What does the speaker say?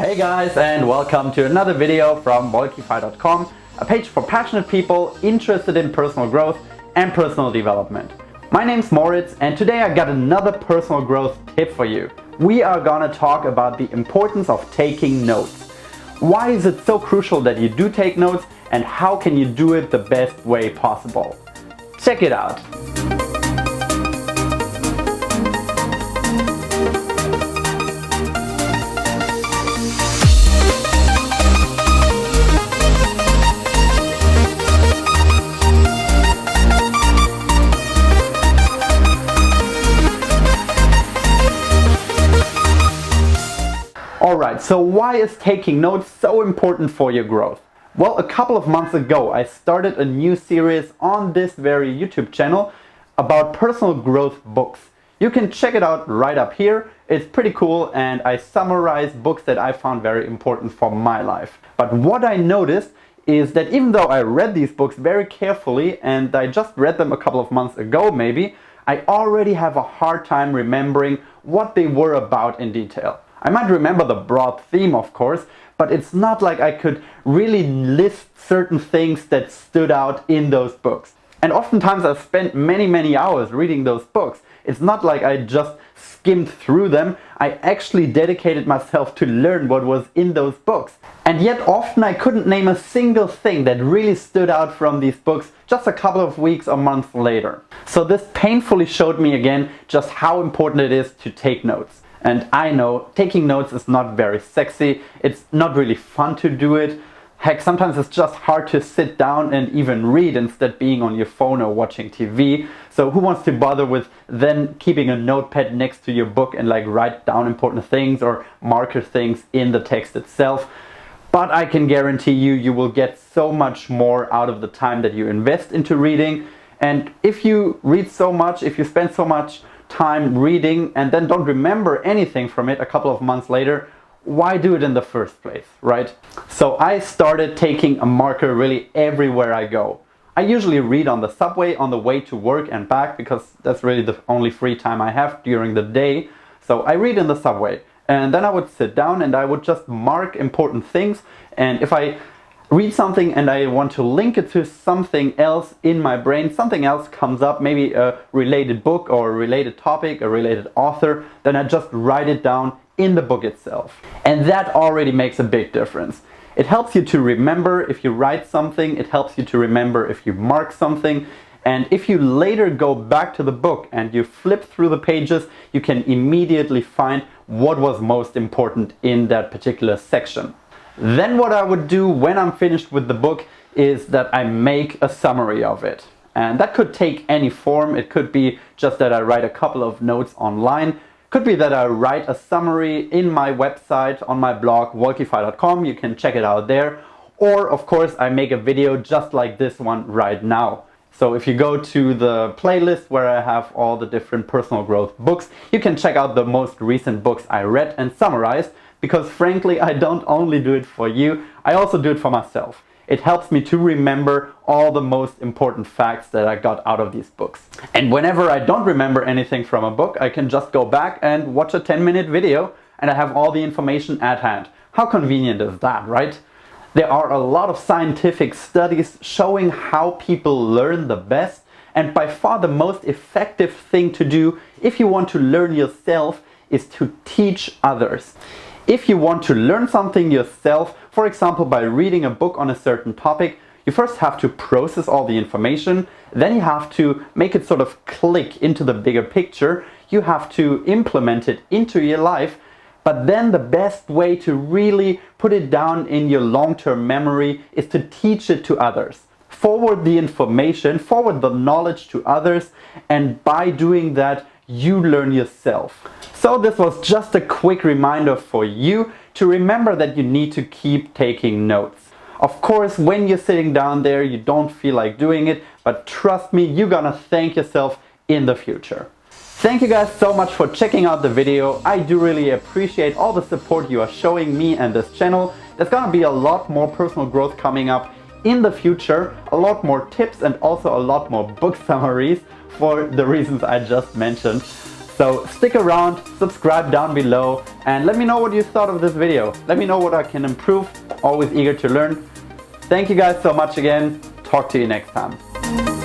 Hey guys, and welcome to another video from Wolkify.com, a page for passionate people interested in personal growth and personal development. My name's Moritz, and today I got another personal growth tip for you. We are gonna talk about the importance of taking notes. Why is it so crucial that you do take notes, and how can you do it the best way possible? Check it out. Alright, so why is taking notes so important for your growth? Well, a couple of months ago I started a new series on this very YouTube channel about personal growth books. You can check it out right up here. It's pretty cool, and I summarize books that I found very important for my life. But what I noticed is that even though I read these books very carefully, and I just read them a couple of months ago maybe, I already have a hard time remembering what they were about in detail. I might remember the broad theme, of course, but it's not like I could really list certain things that stood out in those books. And oftentimes I've spent many hours reading those books. It's not like I just skimmed through them. I actually dedicated myself to learn what was in those books. And yet often I couldn't name a single thing that really stood out from these books just a couple of weeks or months later. So this painfully showed me again just how important it is to take notes. And I know taking notes is not very sexy, it's not really fun to do it. Heck, sometimes it's just hard to sit down and even read instead being on your phone or watching TV. So who wants to bother with then keeping a notepad next to your book and like write down important things or marker things in the text itself? But I can guarantee you will get so much more out of the time that you invest into reading. And if you read so much, if you spend so much time reading and then don't remember anything from it a couple of months later, why do it in the first place, right? So I started taking a marker really everywhere I go. I usually read on the subway on the way to work and back because that's really the only free time I have during the day. So I read in the subway, and then I would sit down and I would just mark important things. And if I read something and I want to link it to something else in my brain, something else comes up, maybe a related book or a related topic, a related author, then I just write it down in the book itself. And that already makes a big difference. It helps you to remember if you write something, it helps you to remember if you mark something, and if you later go back to the book and you flip through the pages, you can immediately find what was most important in that particular section. Then what I would do when I'm finished with the book is that I make a summary of it. And that could take any form. It could be just that I write a couple of notes online. Could be that I write a summary in my website, on my blog, Wolkify.com. You can check it out there. Or, of course, I make a video just like this one right now. So if you go to the playlist where I have all the different personal growth books, you can check out the most recent books I read and summarized. Because frankly, I don't only do it for you, I also do it for myself. It helps me to remember all the most important facts that I got out of these books. And whenever I don't remember anything from a book, I can just go back and watch a 10-minute video and I have all the information at hand. How convenient is that, right? There are a lot of scientific studies showing how people learn the best, and by far the most effective thing to do if you want to learn yourself is to teach others. If you want to learn something yourself, for example by reading a book on a certain topic, you first have to process all the information, then you have to make it sort of click into the bigger picture, you have to implement it into your life, but then the best way to really put it down in your long-term memory is to teach it to others. Forward the information, forward the knowledge to others, and by doing that, you learn yourself. So this was just a quick reminder for you to remember that you need to keep taking notes. Of course, when you're sitting down there, you don't feel like doing it, but trust me, you're gonna thank yourself in the future. Thank you guys so much for checking out the video. I do really appreciate all the support you are showing me and this channel. There's gonna be a lot more personal growth coming up in the future, a lot more tips and also a lot more book summaries for the reasons I just mentioned. So stick around, subscribe down below, and let me know what you thought of this video. Let me know what I can improve. Always eager to learn. Thank you guys so much again. Talk to you next time.